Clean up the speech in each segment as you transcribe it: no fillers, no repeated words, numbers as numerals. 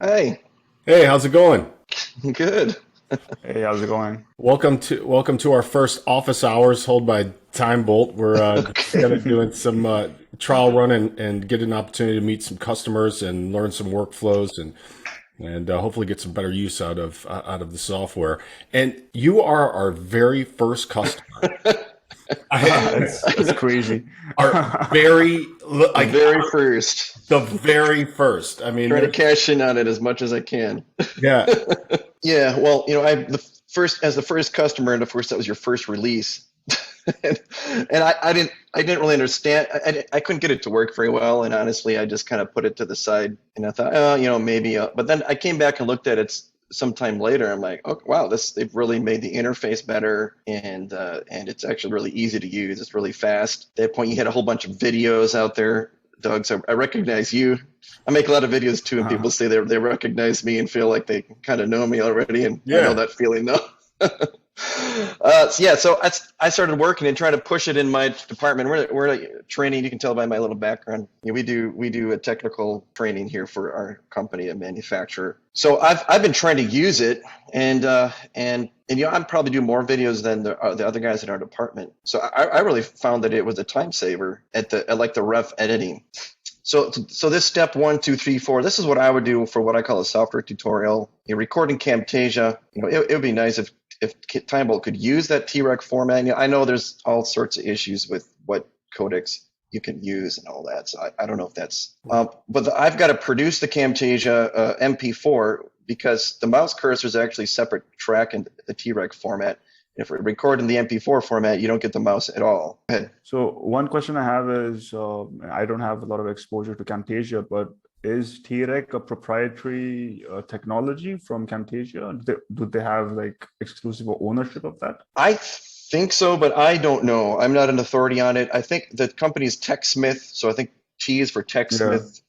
Hey, Hey, how's it going? good. Hey, how's it going? Welcome to our first office hours held by TimeBolt. We're just Okay. gonna doing some trial run and get an opportunity to meet some customers and learn some workflows and hopefully get some better use out of the software. And you are our very first customer. It's crazy. Our very The like very first. the very first. I mean, Trying to cash in on it as much as I can. yeah, Yeah, well, as the first customer, and of course that was your first release. and I didn't really understand. I couldn't get it to work very well, and honestly, I just kind of put it to the side, and I thought, oh, maybe. But then I came back and looked at it sometime later. I'm like, oh wow, they've really made the interface better, and it's actually really easy to use. It's really fast. At that point, you had a whole bunch of videos out there, Doug. So I recognize you. I make a lot of videos too, and Uh, people say they recognize me and feel like they kind of know me already, and I know yeah. that feeling though. So I started working and trying to push it in my department. We're like training. You can tell by my little background. We do a technical training here for our company, a manufacturer. So I've been trying to use it, and I'm probably do more videos than the other guys in our department. So I really found that it was a time saver at like the rough editing. So this step 1, 2, 3, 4. This is what I would do for what I call a software tutorial. You record in Camtasia. It would be nice if TimeBolt could use that T-Rec format. I know there's all sorts of issues with what codecs you can use and all that. So I don't know if that's. I've got to produce the Camtasia MP4 because the mouse cursor is actually a separate track in the T-Rec format. If we record in the MP4 format, you don't get the mouse at all. Go ahead. so one question I have is, I don't have a lot of exposure to Camtasia, but is TREC a proprietary technology from Camtasia? Do they have like exclusive ownership of that? I think so, but I don't know. I'm not an authority on it. I think the company's TechSmith, so I think T is for Yeah. TechSmith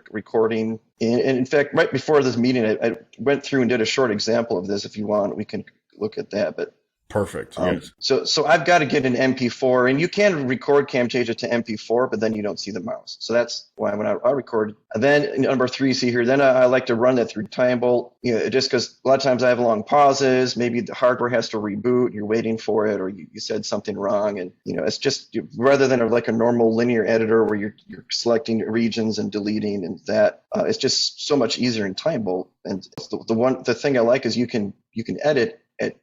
recording. And in fact, right before this meeting, I went through and did a short example of this. If you want, we can look at that. But Perfect. Yes. so I've got to get an MP4, and you can record Camtasia to MP4, but then you don't see the mouse. So that's why when I record. And then number 3, see here, then I like to run that through TimeBolt, just because a lot of times I have long pauses. Maybe the hardware has to reboot, you're waiting for it, or you said something wrong. And, it's just rather than like a normal linear editor where you're selecting regions and deleting and that, it's just so much easier in TimeBolt. And the thing I like is you can edit at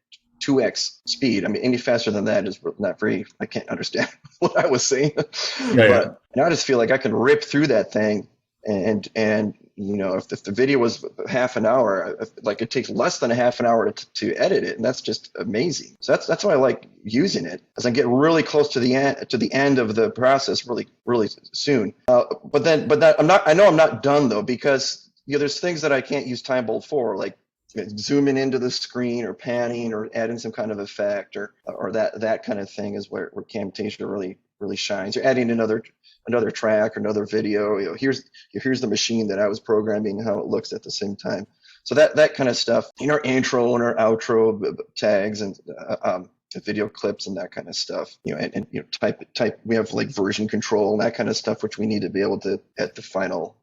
2x speed. I mean, any faster than that is not very. I can't understand what I was saying, Yeah. Yeah. but and I just feel like I can rip through that thing, and if the video was half an hour, like it takes less than a half an hour to edit it, and that's just amazing. So that's why I like using it, as I get really close to the end of the process really soon. I know I'm not done though, because there's things that I can't use TimeBolt for, like zooming into the screen or panning or adding some kind of effect or that kind of thing is where Camtasia really shines. You're adding another track or another video. Here's the machine that I was programming, how it looks at the same time. So that kind of stuff in our intro and our outro tags and video clips and that kind of stuff. And type. We have like version control and that kind of stuff, which we need to be able to at the final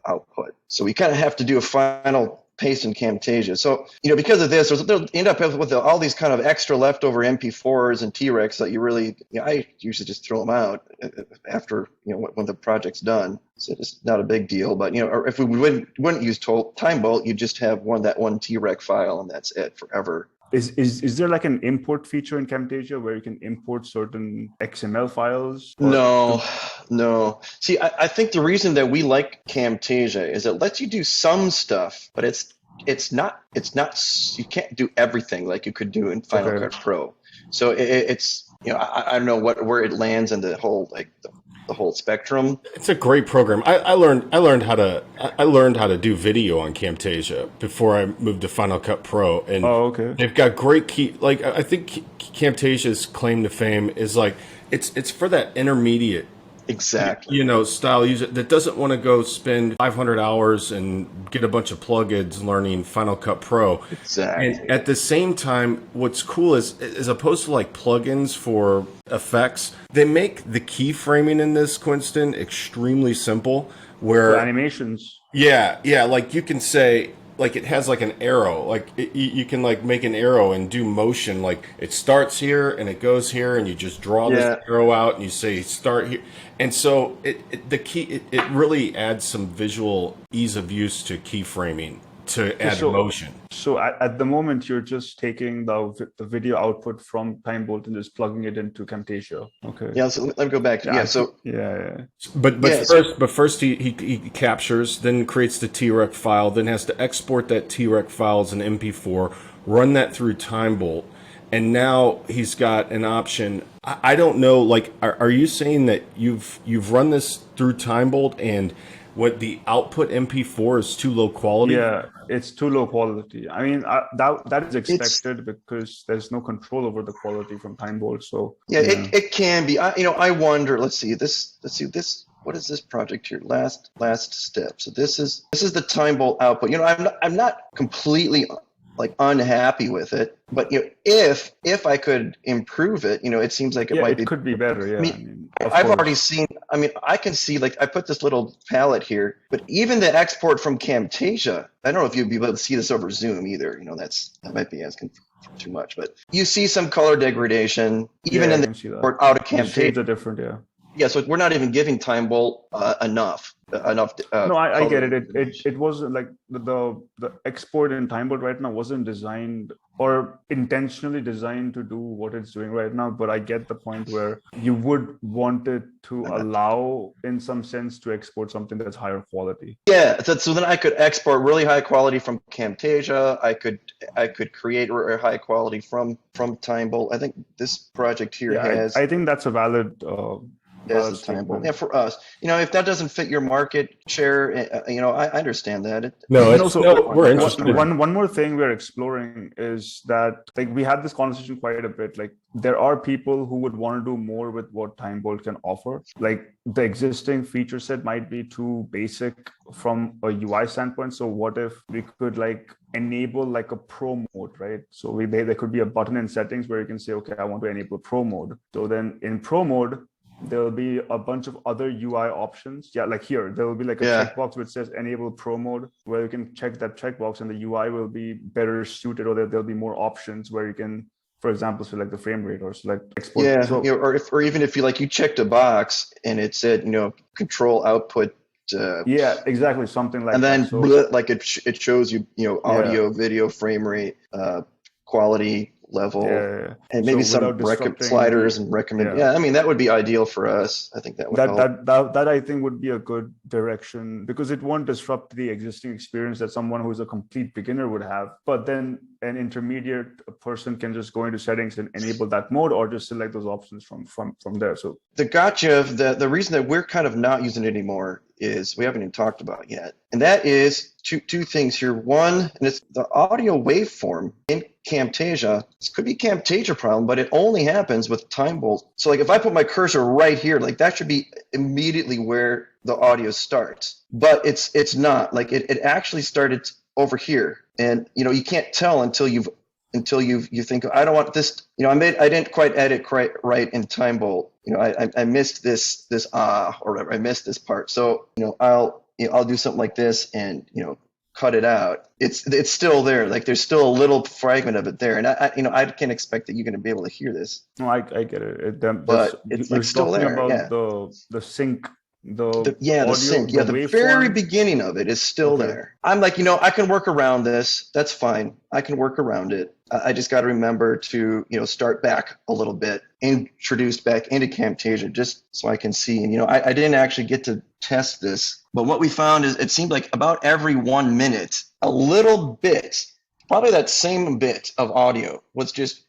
output. So we kind of have to do a final paste in Camtasia. So, because of this, they'll end up with all these kind of extra leftover MP4s and T-Recs that I usually just throw them out after, when the project's done. So it's not a big deal. But, or if we wouldn't use TimeBolt, you just have that one T-Rec file and that's it forever. Is there like an import feature in Camtasia where you can import certain XML files? No. See, I think the reason that we like Camtasia is it lets you do some stuff, but it's not you can't do everything like you could do in Final Okay. Cut Pro. So it's I don't know where it lands in the whole the whole spectrum. It's a great program. I learned how to do video on Camtasia before I moved to Final Cut Pro, and Oh, okay. they've got great key. Like I think Camtasia's claim to fame is like it's for that intermediate Exactly. style user that doesn't want to go spend 500 hours and get a bunch of plugins learning Final Cut Pro. Exactly. And at the same time, what's cool is, as opposed to like plugins for effects, they make the keyframing in this, Quinston, extremely simple. For Where animations. yeah, like you can say, like it has like an arrow, like you can like make an arrow and do motion, like it starts here and it goes here, and you just draw this Yeah. arrow out and you say start here. And so it really adds some visual ease of use to keyframing to add motion. So at the moment, you're just taking the video output from TimeBolt and just plugging it into Camtasia. Okay. Yeah. So let me go back. Yeah. So yeah. But first he captures, then creates the TREC file, then has to export that TREC file as an MP4, run that through TimeBolt, and now he's got an option. I don't know. Like, are you saying that you've run this through TimeBolt and what the output MP4 is too low quality? Yeah, it's too low quality. I mean, that is expected because there's no control over the quality from TimeBolt. So yeah, it can be. I wonder. Let's see this. What is this project here? Last step. So this is the TimeBolt output. I'm not completely like unhappy with it, but if I could improve it, it seems like it could be better. Yeah, I've already seen. I can see, like, I put this little palette here, but even the export from Camtasia, I don't know if you'd be able to see this over Zoom either. That might be asking for too much, but you see some color degradation even in the export out of Camtasia. Shades are different, yeah. Yeah, so we're not even giving TimeBolt enough. No, I get it. It wasn't like the export in TimeBolt right now wasn't designed or intentionally designed to do what it's doing right now. But I get the point where you would want it to allow, in some sense, to export something that's higher quality. Yeah, so then I could export really high quality from Camtasia. I could create high quality from TimeBolt. I think this project here has. I think that's a valid. As the TimeBolt. Yeah, for us, if that doesn't fit your market share, I understand that. We're interested. One more thing we're exploring is that, like, we had this conversation quite a bit. Like, there are people who would want to do more with what TimeBolt can offer. Like, the existing feature set might be too basic from a UI standpoint. So what if we could enable like a pro mode, right? So there could be a button in settings where you can say, okay, I want to enable pro mode. So then in pro mode, there will be a bunch of other UI options. Yeah, like here, there will be like a checkbox which says enable pro mode, where you can check that checkbox and the UI will be better suited, or there'll be more options where you can, for example, select the frame rate or select export. Yeah, or even if you checked a box and it said, control output. Yeah, exactly, something like that. And then So, it shows you, audio, video, frame rate, quality level, and maybe some sliders and recommend. Yeah, I mean, that would be ideal for us. I think that would help. That I think would be a good direction, because it won't disrupt the existing experience that someone who's a complete beginner would have. But then an intermediate person can just go into settings and enable that mode, or just select those options from there. So the gotcha of the reason that we're kind of not using it anymore is we haven't even talked about yet, and that is two things here. One, and it's the audio waveform in Camtasia. This could be Camtasia problem, but it only happens with TimeBolt. So like if I put my cursor right here, like that should be immediately where the audio starts, but it's not. Like it actually started over here, and you can't tell until you think, I don't want this. I didn't quite edit right in TimeBolt. I missed this or whatever. I missed this part. So I'll do something like this and cut it out. It's still there. Like there's still a little fragment of it there, and I can't expect that you're going to be able to hear this. No, I get it. But it's like still there. About the sync. The sync. Yeah, the very beginning of it is still there. I'm like, I can work around this. That's fine. I can work around it. I just got to remember to, start back a little bit, introduce back into Camtasia, just so I can see. And, I didn't actually get to test this, but what we found is it seemed like about every 1 minute, a little bit, probably that same bit of audio was just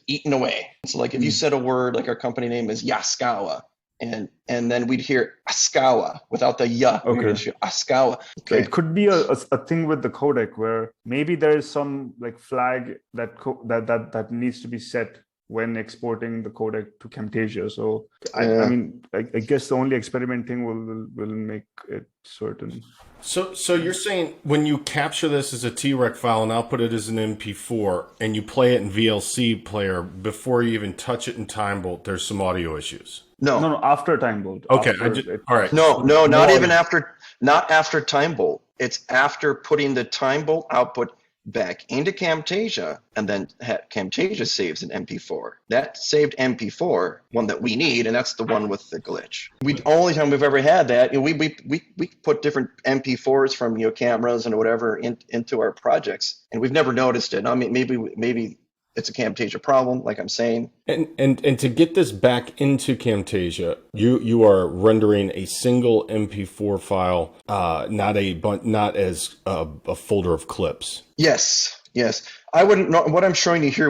eaten away. So like if you said a word, like our company name is Yaskawa, and then we'd hear Askawa without the ya. Okay. Askawa. Okay. It could be a thing with the codec where maybe there is some like flag that needs to be set when exporting the codec to Camtasia. So I mean, I guess the only experimenting will make it certain. So you're saying when you capture this as a TREC file and output it as an MP4 and you play it in VLC player before you even touch it in TimeBolt, there's some audio issues? No, after TimeBolt. Okay, all right. No, not even after not after TimeBolt. It's after putting the TimeBolt output back into Camtasia, and then Camtasia saves an MP4. That saved MP4, one that we need, and that's the one with the glitch. The only time we've ever had that, we put different MP4s from cameras and whatever into our projects, and we've never noticed it. I mean, maybe it's a Camtasia problem, like I'm saying. And to get this back into Camtasia, you are rendering a single MP4 file, not as a folder of clips. Yes. I wouldn't. What I'm showing you here,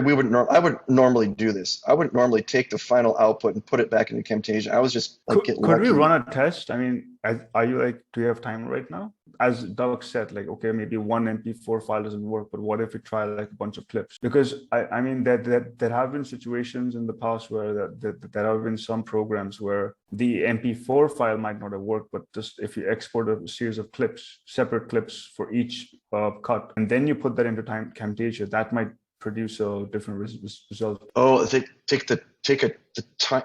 I would normally do this. I wouldn't normally take the final output and put it back into Camtasia. I was just like, could we run a test? I mean, are you like, do you have time right now? As Doug said, like, okay, maybe one MP4 file doesn't work, but what if we try like a bunch of clips? Because I mean, there have been situations in the past where there have been some programs where the MP4 file might not have worked, but just if you export a series of clips, separate clips for each cut, and then you put that into Camtasia, that might produce a different result. Oh,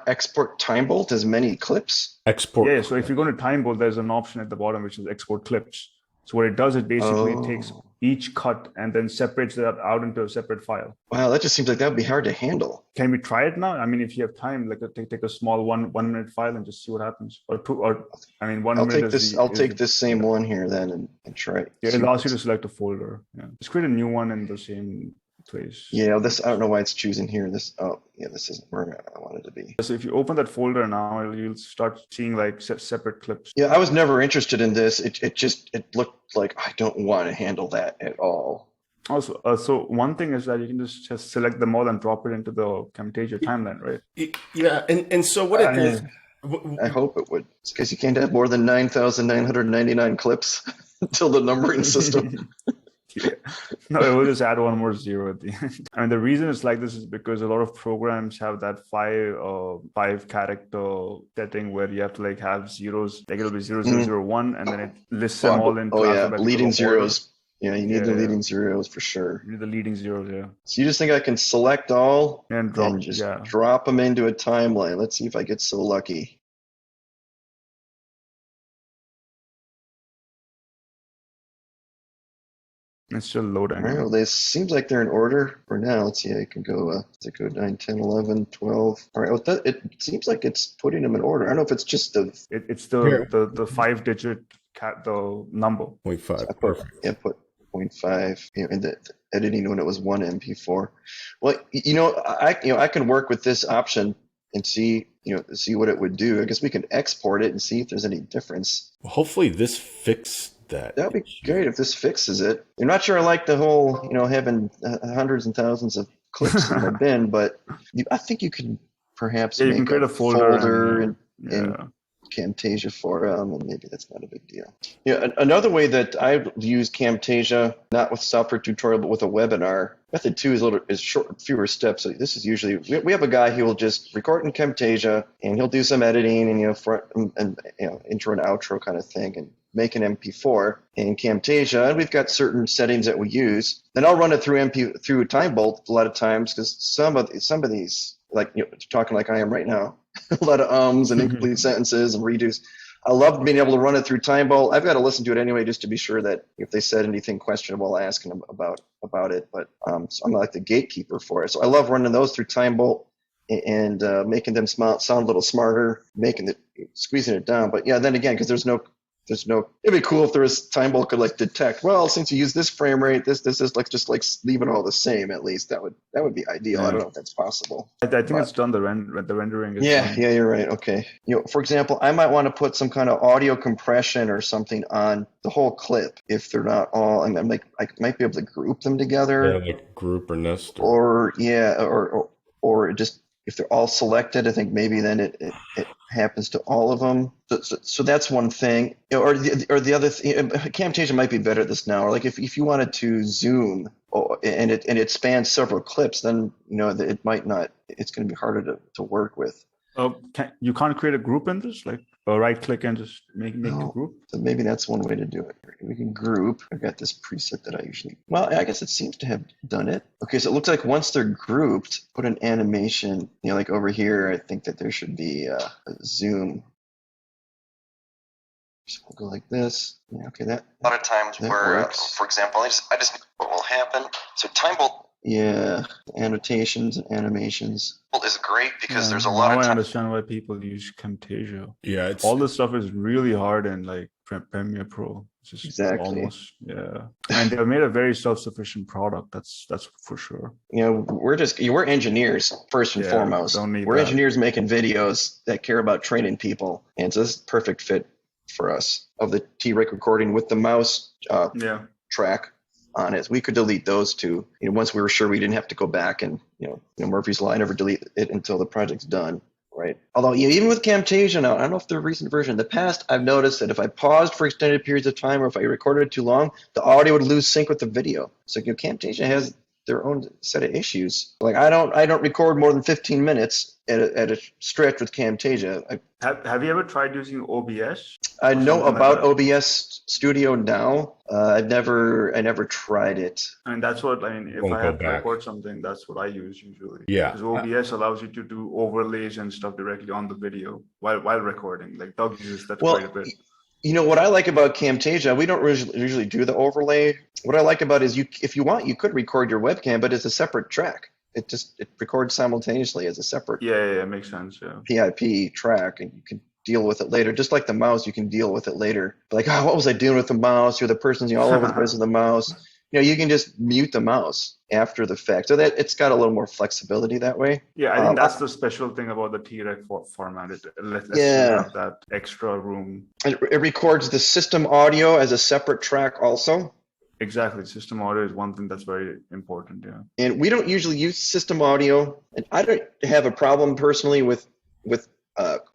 export TimeBolt as many clips. Export. Yeah. So if you go to TimeBolt, there's an option at the bottom which is export clips. So what it does is basically takes each cut and then separates that out into a separate file. Wow, that just seems like that would be hard to handle. Can we try it now? I mean, if you have time, like take a small one minute file and just see what happens. Or two, or I mean, 1 minute. I'll take this same one here then and try it. Yeah, it allows you to select a folder. Yeah, just create a new one in the same place. Yeah, I don't know why it's choosing here. This isn't where I want it to be. So if you open that folder now, you'll start seeing like separate clips. Yeah, I was never interested in this. It looked like I don't want to handle that at all. Also, so one thing is that you can just select them all and drop it into the Camtasia timeline, right? Yeah, and so what it is. I hope it would, because you can't have more than 9,999 clips until the numbering system. Yeah. No, it will just add one more zero at the end. I mean, the reason it's like this is because a lot of programs have that five character setting where you have to like have zeros, like it'll be 0001, and then it lists them all into leading zeros. Yeah, you need the leading zeros for sure. You need the leading zeros, yeah. So you just think I can select all and drop them into a timeline. Let's see if I get so lucky. It's still loading. All right, well, seems like they're in order for now. Let's see, I can go, 9, 10, 11, 12. All right, well, it seems like it's putting them in order. I don't know if it's just the 5-digit the number. 0.5, perfect. Yeah, put 0.5 in the editing when it was one MP4. Well, I can work with this option and see what it would do. I guess we can export it and see if there's any difference. Well, hopefully this fixed that. That'd be great if this fixes it. I'm not sure I like the whole, having hundreds and thousands of clips in the bin, but I think you can perhaps make create a folder in Camtasia for them, and maybe that's not a big deal. Yeah, another way that I've used Camtasia, not with software tutorial, but with a webinar. Method 2 is short, fewer steps. So this is usually we have a guy who will just record in Camtasia, and he'll do some editing and front and intro and outro kind of thing, and make an MP4 in Camtasia. And we've got certain settings that we use. Then I'll run it through TimeBolt a lot of times, because some of these, like talking like I am right now, a lot of ums and incomplete sentences and redos. I love being able to run it through TimeBolt. I've got to listen to it anyway just to be sure that if they said anything questionable, I ask them about it. But so I'm like the gatekeeper for it. So I love running those through TimeBolt and making them sound a little smarter, squeezing it down. But yeah, then again, because there's no, it'd be cool if there was TimeBolt could like detect, well, since you use this frame rate, this is like just like leave it all the same. At least that would be ideal. Yeah. I don't know if that's possible. I think it's done. The rendering is done. Yeah, you're right. Okay. For example, I might want to put some kind of audio compression or something on the whole clip if they're not all. I might be able to group them together. Yeah, like group or nest. Or just if they're all selected, I think maybe then it happens to all of them. So that's one thing. Or the other thing, Camtasia might be better at this now. Or like if you wanted to zoom and it spans several clips, then it might not. It's going to be harder to work with. You can't create a group in this, like right click and just make a group. So maybe that's one way to do it. We can group. I've got this preset that I usually. Well, I guess it seems to have done it. Okay, so it looks like once they're grouped, put an animation. Like over here, I think that there should be a zoom. So we'll go like this. Yeah, okay, that. A lot of times that where, works. for example, I just what will happen. So TimeBolt Yeah, annotations and animations. is great because Yeah, there's a lot now of I times. understand why people use Camtasia. Yeah, it's All this stuff is really hard in like Premiere Pro. It's just Exactly. almost, yeah. And they've made a very self-sufficient product. That's for sure. You know, we're engineers first and Yeah, foremost. don't need We're that. engineers making videos that care about training people, and so this is a perfect fit for us. Of the T-Rec recording with the mouse Yeah. track on it, we could delete those two. You know, once we were sure we didn't have to go back and Murphy's Law, I never delete it until the project's done. Right. Although even with Camtasia now, I don't know if the recent version. In the past, I've noticed that if I paused for extended periods of time, or if I recorded it too long, the audio would lose sync with the video. So Camtasia has their own set of issues. Like I don't record more than 15 minutes at a stretch with Camtasia. Have you ever tried using OBS? I Or know something like about that? OBS Studio now. I never tried it. I mean, that's what, I mean, if Won't I go have to back. record something, that's what I use usually. Yeah. Because OBS allows you to do overlays and stuff directly on the video while recording. Like Doug uses that Well, quite a bit. you know what I like about Camtasia? We don't usually do the overlay. What I like about it is if you want, you could record your webcam, but it's a separate track. It records simultaneously as a separate Yeah, makes sense. Yeah. PIP track, and you can deal with it later. Just like the mouse, you can deal with it later. Like, oh, what was I doing with the mouse? Or the person's all over the place with the mouse. You can just mute the mouse after the fact. So that it's got a little more flexibility that way. Yeah, I think that's the special thing about the T-Rec format. It lets you have that extra room. It records the system audio as a separate track also. Exactly. System audio is one thing that's very important. Yeah. And we don't usually use system audio. And I don't have a problem personally with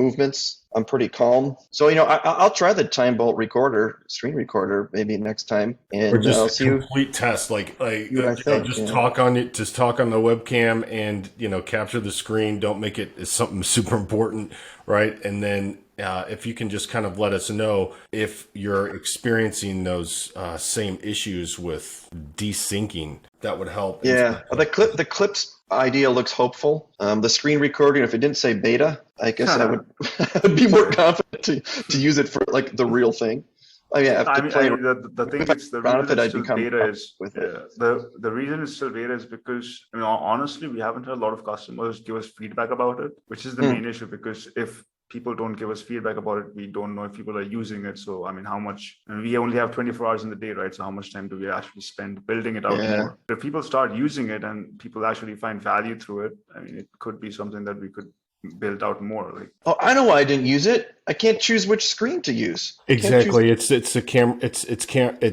movements. I'm pretty calm. So, I'll try the TimeBolt screen recorder maybe next time. And or just I'll a see you. complete test, like think, talk on it, just talk on the webcam and capture the screen. Don't make it as something super important, right? And then if you can just kind of let us know if you're experiencing those same issues with desyncing, that would help. Yeah, the clips idea looks hopeful. The screen recording, if it didn't say beta, I guess I would be more confident to use it for like the real thing. Oh yeah, the thing is the reason it's still beta is the reason it's still beta is because honestly we haven't had a lot of customers give us feedback about it, which is the main issue, because if people don't give us feedback about it, we don't know if people are using it. So, I mean, how much, and we only have 24 hours in the day, right? So how much time do we actually spend building it out more? If people start using it and people actually find value through it, I mean, it could be something that we could build out more. Like, oh, I know why I didn't use it. I can't choose which screen to use. Exactly. It's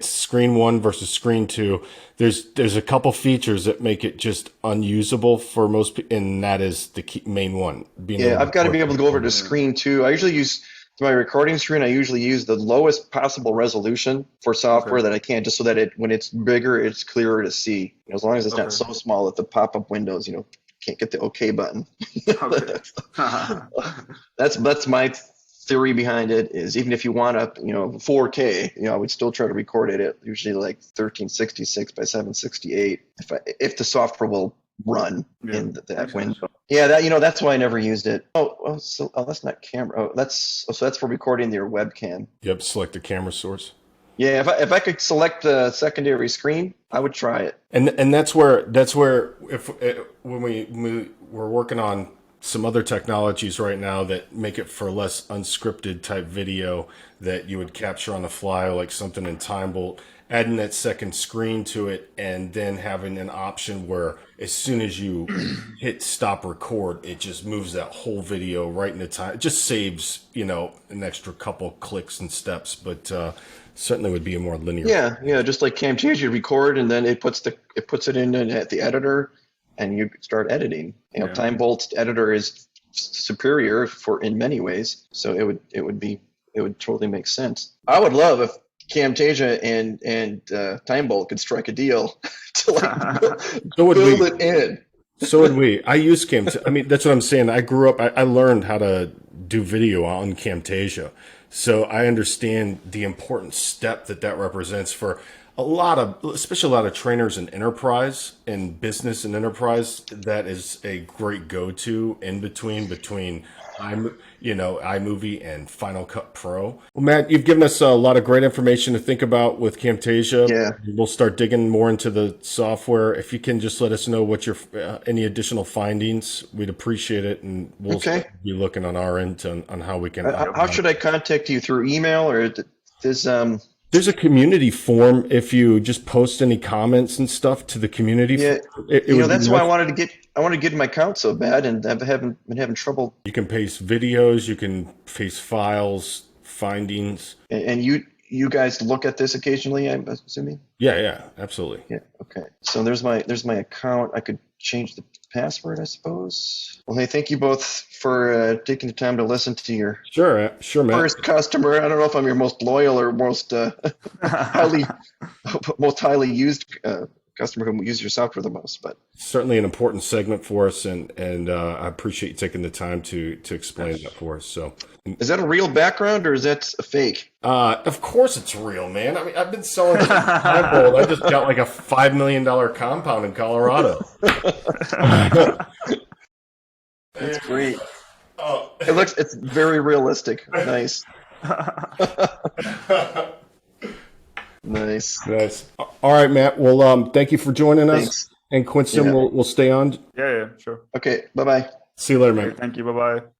screen one versus screen two. There's a couple features that make it just unusable for most people, and that is the main one. I've got to be able to go over to screen two. I usually use my recording screen. I usually use the lowest possible resolution for software that I can, just so that when it's bigger, it's clearer to see. As long as it's not so small that the pop-up windows, can't get the OK button. That's my theory behind it. Is even if you want 4K, I would still try to record it at usually like 1366 by 768 if the software will run in that window. Yeah, that's why I never used it. So that's not camera. That's for recording your webcam. Yep, select the camera source. Yeah, if I could select the secondary screen, I would try it. And that's where when we're working on some other technologies right now that make it for less unscripted type video that you would capture on the fly, like something in TimeBolt, adding that second screen to it, and then having an option where as soon as you hit stop record, it just moves that whole video right into time. It just saves, an extra couple clicks and steps, but certainly would be a more linear. Yeah, just like Camtasia, you record and then it puts it in at the editor, and you start editing. TimeBolt's editor is superior in many ways, so it would totally make sense. I would love if Camtasia and TimeBolt could strike a deal to build it in. So would we. I use Camtasia. I mean, that's what I'm saying. I grew up. I learned how to do video on Camtasia, so I understand the important step that represents for especially a lot of trainers in enterprise and business and enterprise, that is a great go-to in between iMovie and Final Cut Pro. Well, Matt, you've given us a lot of great information to think about with Camtasia. Yeah. We'll start digging more into the software. If you can just let us know what your any additional findings, we'd appreciate it, and we'll be looking on our end on how we can. How should I contact you, through email, or does There's a community form. If you just post any comments and stuff to the community, that's why I wanted to get my account so bad, and I haven't been having trouble. You can paste videos, you can paste files, findings. And you guys look at this occasionally, I'm assuming? Yeah, absolutely. Yeah, okay. So there's my account. I could change the password, I suppose. Well, hey, thank you both for taking the time to listen to your sure, Matt. First customer. I don't know if I'm your most loyal or most highly used customer who uses your software the most, but certainly an important segment for us, and I appreciate you taking the time to explain that for us. So, is that a real background or is that a fake? Of course it's real, man. I mean, I've been selling TimeBolt. I just got like a $5 million compound in Colorado. That's great. Oh, it's very realistic. Nice. Nice. All right, Matt. Well, thank you for joining us. Thanks. And Quinston, we'll stay on. Yeah, sure. Okay. Bye-bye. See you later, man. Okay, thank you. Bye-bye.